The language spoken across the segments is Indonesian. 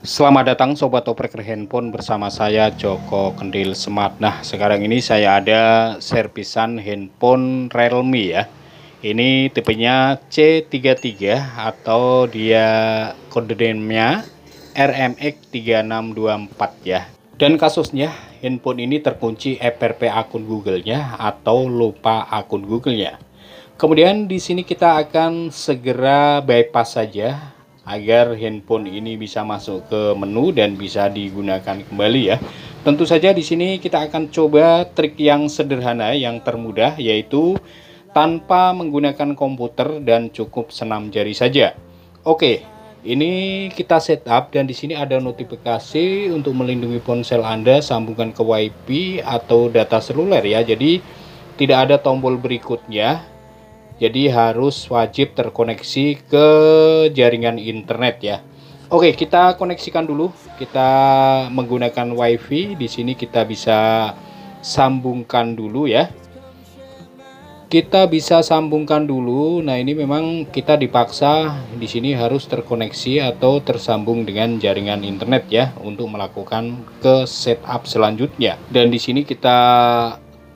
Selamat datang Sobat Opreker Handphone bersama saya Joko Kendil Smart. Nah, sekarang ini saya ada servisan handphone Realme ya. Ini tipenya C33 atau dia kode NAME-nya RMX3624 ya. Dan kasusnya handphone ini terkunci FRP akun Google-nya atau lupa akun Google-nya. Kemudian di sini kita akan segera bypass saja agar handphone ini bisa masuk ke menu dan bisa digunakan kembali ya. Tentu saja di sini kita akan coba trik yang sederhana yang termudah, yaitu tanpa menggunakan komputer dan cukup senam jari saja. Oke, ini kita setup dan di sini ada notifikasi untuk melindungi ponsel Anda, sambungkan ke WiFi atau data seluler ya. Jadi tidak ada tombol berikutnya. Jadi harus wajib terkoneksi ke jaringan internet ya. Oke, kita koneksikan dulu. Kita menggunakan WiFi. Di sini kita bisa sambungkan dulu ya. Kita bisa sambungkan dulu. Nah, ini memang kita dipaksa di sini harus terkoneksi atau tersambung dengan jaringan internet ya untuk melakukan ke setup selanjutnya. Dan di sini kita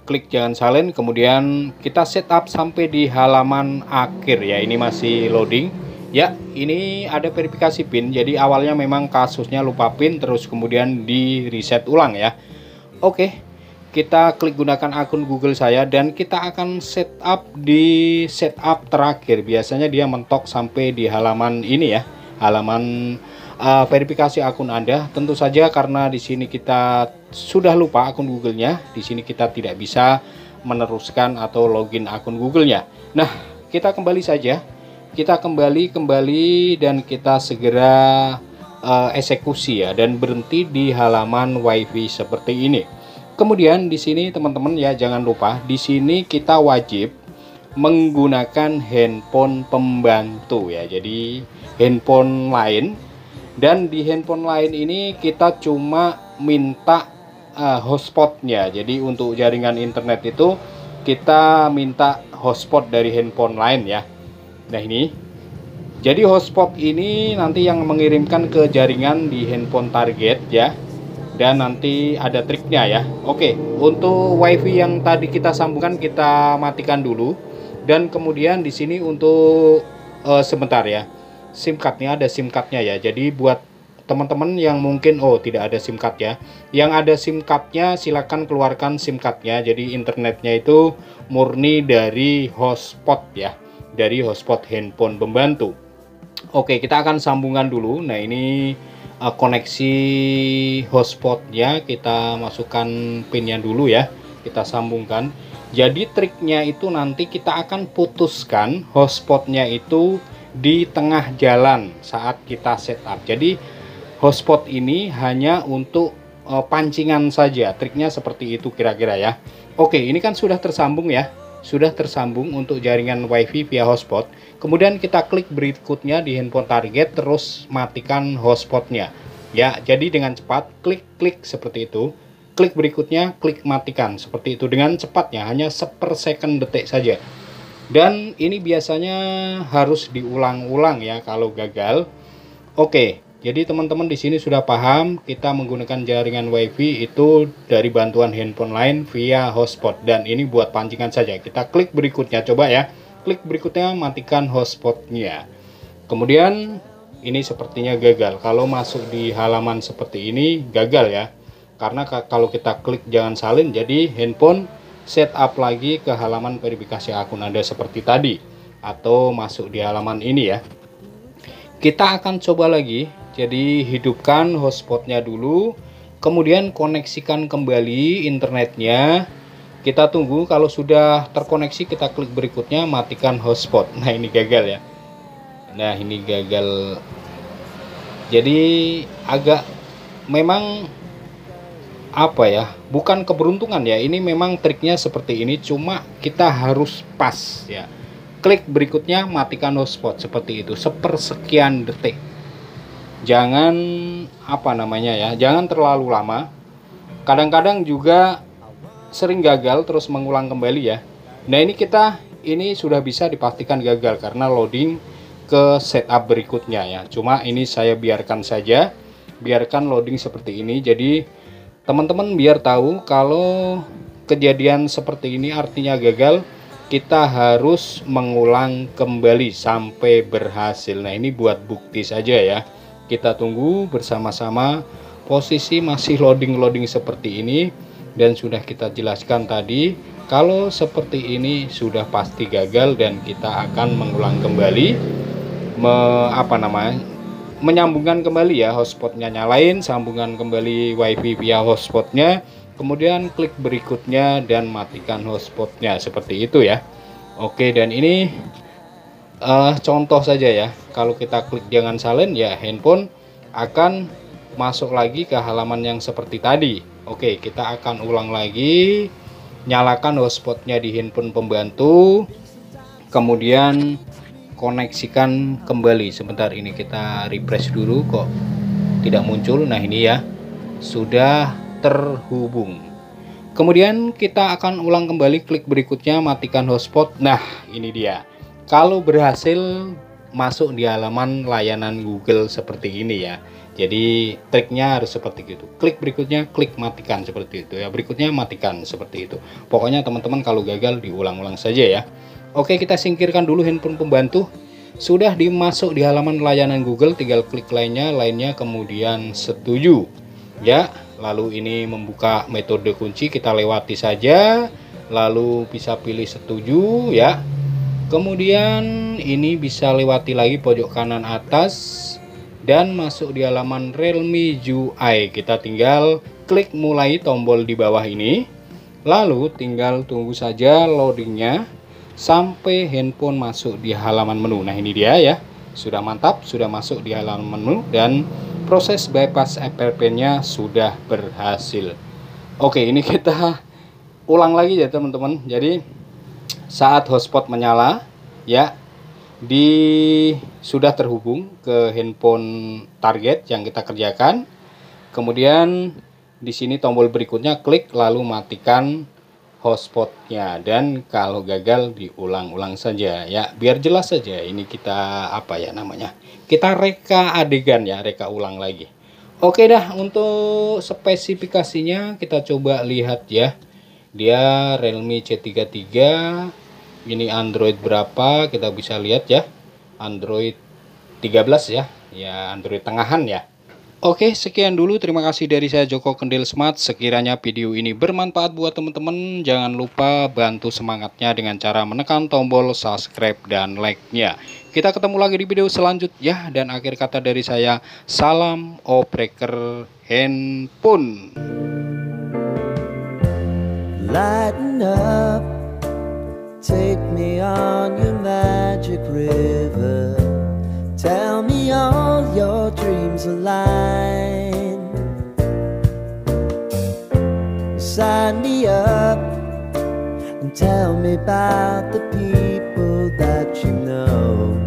klik jangan salin, kemudian kita setup sampai di halaman akhir ya. Ini masih loading ya. Ini ada verifikasi PIN. Jadi awalnya memang kasusnya lupa PIN, terus kemudian di reset ulang ya. Oke, kita klik gunakan akun Google saya dan kita akan setup di setup terakhir. Biasanya dia mentok sampai di halaman ini ya, halaman verifikasi akun Anda. Tentu saja karena di sini kita sudah lupa akun Google-nya, di sini kita tidak bisa meneruskan atau login akun Google-nya. Nah, kita kembali saja. Kita kembali dan kita segera eksekusi ya, dan berhenti di halaman WiFi seperti ini. Kemudian di sini teman-teman ya, jangan lupa di sini kita wajib menggunakan handphone pembantu ya. Jadi handphone lain. Dan di handphone lain ini kita cuma minta hotspotnya. Jadi untuk jaringan internet itu kita minta hotspot dari handphone lain ya. Nah ini, jadi hotspot ini nanti yang mengirimkan ke jaringan di handphone target ya. Dan nanti ada triknya ya. Oke, untuk WiFi yang tadi kita sambungkan kita matikan dulu. Dan kemudian di sini untuk sebentar ya, SIM cardnya ada SIM cardnya ya. Jadi buat teman-teman yang mungkin tidak ada SIM card ya, yang ada SIM cardnya silakan keluarkan SIM cardnya. Jadi internetnya itu murni dari hotspot ya, dari hotspot handphone pembantu. Oke, kita akan sambungkan dulu. Nah ini koneksi hotspotnya, kita masukkan pinnya dulu ya, kita sambungkan. Jadi triknya itu nanti kita akan putuskan hotspotnya itu di tengah jalan saat kita setup. Jadi hotspot ini hanya untuk pancingan saja. Triknya seperti itu kira-kira ya. Oke, ini kan sudah tersambung ya. Sudah tersambung untuk jaringan WiFi via hotspot. Kemudian kita klik berikutnya di handphone target, terus matikan hotspotnya. Ya, jadi dengan cepat klik seperti itu. Klik berikutnya, klik matikan seperti itu dengan cepatnya, hanya sepersecond detik saja. Dan ini biasanya harus diulang-ulang ya kalau gagal. Oke, jadi teman-teman di sini sudah paham kita menggunakan jaringan WiFi itu dari bantuan handphone lain via hotspot, dan ini buat pancingan saja. Kita klik berikutnya, coba ya. Klik berikutnya, matikan hotspotnya. Kemudian ini sepertinya gagal. Kalau masuk di halaman seperti ini gagal ya. Karena kalau kita klik jangan salin, jadi handphone setup lagi ke halaman verifikasi akun Anda seperti tadi, atau masuk di halaman ini ya. Kita akan coba lagi. Jadi hidupkan hotspotnya dulu, kemudian koneksikan kembali internetnya. Kita tunggu, kalau sudah terkoneksi kita klik berikutnya, matikan hotspot. Nah ini gagal ya. Nah ini gagal. Jadi agak memang apa ya, bukan keberuntungan ya, ini memang triknya seperti ini, cuma kita harus pas ya. Klik berikutnya, matikan hotspot seperti itu, sepersekian detik. Jangan apa namanya ya, jangan terlalu lama. Kadang-kadang juga sering gagal terus mengulang kembali ya. Nah ini sudah bisa dipastikan gagal karena loading ke setup berikutnya ya. Cuma ini saya biarkan saja. biarkan loading seperti ini. Jadi teman-teman biar tahu kalau kejadian seperti ini artinya gagal, kita harus mengulang kembali sampai berhasil. Nah, ini buat bukti saja ya. Kita tunggu bersama-sama. Posisi masih loading seperti ini, dan sudah kita jelaskan tadi kalau seperti ini sudah pasti gagal, dan kita akan mengulang kembali, menyambungkan kembali ya, hotspotnya nyalain, sambungkan kembali wifi via hotspotnya, kemudian klik berikutnya dan matikan hotspotnya, seperti itu ya. Oke, dan ini contoh saja ya. Kalau kita klik jangan silent ya, handphone akan masuk lagi ke halaman yang seperti tadi. Oke, kita akan ulang lagi. Nyalakan hotspotnya di handphone pembantu, kemudian koneksikan kembali. Sebentar, ini kita refresh dulu, kok tidak muncul. Nah, ini ya, sudah terhubung. Kemudian kita akan ulang kembali, klik berikutnya, matikan hotspot. Nah, ini dia. Kalau berhasil masuk di halaman layanan Google seperti ini ya. Jadi triknya harus seperti itu. Klik berikutnya, klik matikan, seperti itu ya. Berikutnya matikan, seperti itu. Pokoknya teman-teman kalau gagal diulang-ulang saja ya. Oke, kita singkirkan dulu handphone pembantu. Sudah dimasuk di halaman layanan Google, tinggal klik lainnya, kemudian setuju ya. Lalu ini membuka metode kunci, kita lewati saja, lalu bisa pilih setuju ya. Kemudian ini bisa lewati lagi pojok kanan atas dan masuk di halaman Realme UI. Kita tinggal klik mulai tombol di bawah ini, lalu tinggal tunggu saja loadingnya sampai handphone masuk di halaman menu. Nah, ini dia ya, sudah mantap, sudah masuk di halaman menu dan proses bypass FTP-nya sudah berhasil. Oke, ini kita ulang lagi ya teman-teman. Jadi saat hotspot menyala ya, sudah terhubung ke handphone target yang kita kerjakan. Kemudian di sini tombol berikutnya klik, lalu matikan hotspotnya, dan kalau gagal diulang-ulang saja ya, biar jelas saja. Ini kita kita reka adegan ya, reka ulang lagi. Oke dah, untuk spesifikasinya kita coba lihat ya. Dia Realme C33, ini Android berapa kita bisa lihat ya, Android 13 ya, Android tengahan ya. Oke, sekian dulu, terima kasih dari saya Joko Kendil Smart. Sekiranya video ini bermanfaat buat teman-teman, jangan lupa bantu semangatnya dengan cara menekan tombol subscribe dan like-nya. Kita ketemu lagi di video selanjutnya, dan akhir kata dari saya, salam operator handphone. Lighten up, take me on your magic river. Tell me all your dreams align. Sign me up and tell me about the people that you know.